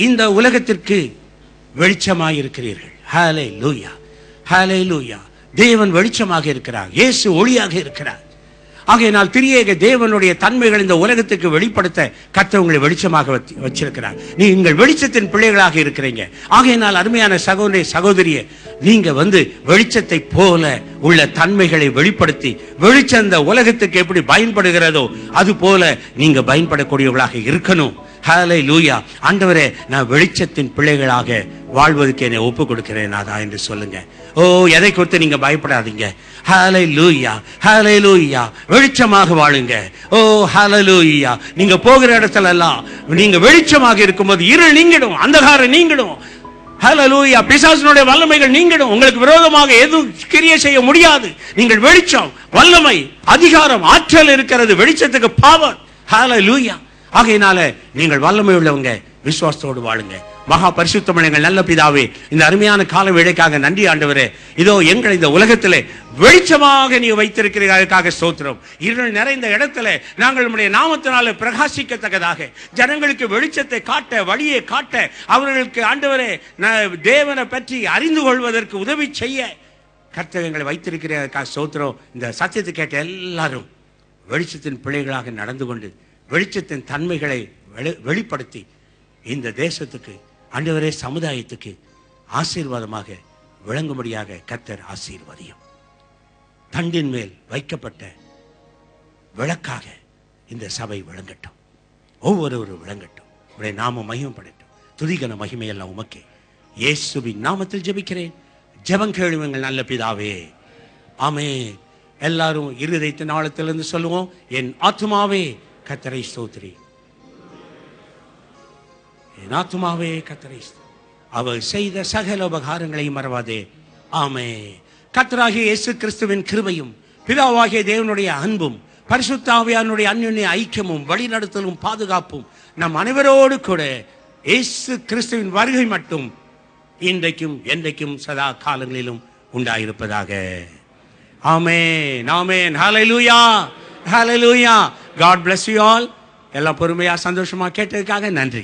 இந்த உலகத்திற்கு வெளிச்சமாய் இருக்கிறீர்கள். ஹல்லேலூயா, ஹல்லேலூயா. தேவன் வெளிச்சமாக இருக்கிறார், இயேசு ஒளியாக இருக்கிறார். ஆகையினால் திரியேக தேவனுடைய தன்மைகள் இந்த உலகத்துக்கு வெளிப்படுத்த கர்த்தர் உங்களை வெளிச்சமாக வச்சிருக்கிறார். நீங்கள் வெளிச்சத்தின் பிள்ளைகளாக இருக்கிறீங்க. ஆகையினால் அருமையான சகோதரி சகோதரியே, நீங்க வெளிச்சத்தை போல உள்ள தன்மைகளை வெளிப்படுத்தி வெளிச்சம் இந்த உலகத்துக்கு எப்படி பயன்படுகிறதோ அது போல நீங்க பயன்படக்கூடியவர்களாக இருக்கணும். ஹல்லேலூயா. ஆண்டவரே, நான் வெளிச்சத்தின் பிள்ளைகளாக வாழ்வதற்கு என்னை ஒப்பு கொடுக்கிறேன் நாதா என்று சொல்லுங்க. ஓ, எதை குறித்து நீங்க பயப்படாதீங்க. ஹல்லேலூயா, ஹல்லேலூயா. வெளிச்சமாக வாழுங்க. ஓ ஹல்லேலூயா. நீங்க போகிற இடத்துல எல்லாம் நீங்க வெளிச்சமாக இருக்கும்போது இருள் நீங்கிடும், அந்தகாரம் நீங்கிடும். ஹல்லேலூயா. பிசாசினுடைய வல்லமைகள் நீங்கிடும். உங்களுக்கு விரோதமாக எதுவும் கிரியை செய்ய முடியாது. நீங்கள் வெளிச்சம், வல்லமை, அதிகாரம், ஆற்றல் இருக்கிறது வெளிச்சத்துக்கு பவர். ஹல்லேலூயா. ஆகையினால நீங்கள் வல்லமை உள்ளவங்க, விசுவாசத்தோடு வாழுங்க. மகா பரிசுத்தமான எங்கள் நல்ல பிதாவே, இந்த அருமையான கால வேளைக்காக நன்றி ஆண்டவரே. இதோ எங்கள் இந்த உலகத்திலே வெளிச்சமாக நீ வைத்திருக்கிறீர்களுக்காக ஸ்தோத்திரம். இருள் நிறைந்த இடத்துல நாங்கள் நம்முடைய நாமத்தினால பிரகாசிக்கத்தக்கதாக ஜனங்களுக்கு வெளிச்சத்தை காட்ட, வழியை காட்ட, அவர்களுக்கு ஆண்டவரே தேவனை பற்றி அறிந்து கொள்வதற்கு உதவி செய்ய கர்த்தர் எங்களை வைத்திருக்கிறதற்காக ஸ்தோத்திரம். இந்த சத்தியத்தை கேட்ட எல்லாரும் வெளிச்சத்தின் பிள்ளைகளாக நடந்து கொண்டு வெளிச்சத்தின் தன்மைகளை வெளிப்படுத்தி இந்த தேசத்துக்கு ஆண்டவரே சமுதாயத்துக்கு ஆசீர்வாதமாக விளங்கும்படியாக கர்த்தர் ஆசீர்வதியும். தண்டின் மேல் வைக்கப்பட்ட விளக்காக இந்த சபை விளங்கட்டும், ஒவ்வொருவரும் விளங்கட்டும். உடைய நாமம் மகிமைப்படட்டும். துதிகன மகிமையெல்லாம் உமக்கே. இயேசுவின் நாமத்தில் ஜெபிக்கிறேன், ஜெபம் கேளும் எங்கள் நல்ல பிதாவே, ஆமென். எல்லாரும் இருதயத்தின் ஆழத்திலிருந்து சொல்லுவோம், என் ஆத்துமாவே கர்த்தரை ஸ்தோத்திரி, என் ஆத்துமாவே கர்த்தரை அவர் செய்த சகல உபகாரங்களையும் மறவாதே. ஆமென். கர்த்தராகிய இயேசு கிறிஸ்துவின் கிருபையும் பிதாவாகிய தேவனுடைய அன்பும் பரிசுத்த ஆவியானுடைய அன்யோன்ய ஐக்கியமும் வழிநடத்தலும் பாதுகாப்பும் நம் அனைவரோடு கூட இயேசு கிறிஸ்துவின் வருகை மட்டும் இன்றைக்கும் என்றைக்கும் சதா காலங்களிலும் உண்டாயிருப்பதாக. ஆமென், ஆமென். ஹல்லேலூயா, ஹல்லேலூயா. God bless you all. எல்லாம் பொறுமையா சந்தோஷமா கேட்டதுக்காக நன்றி.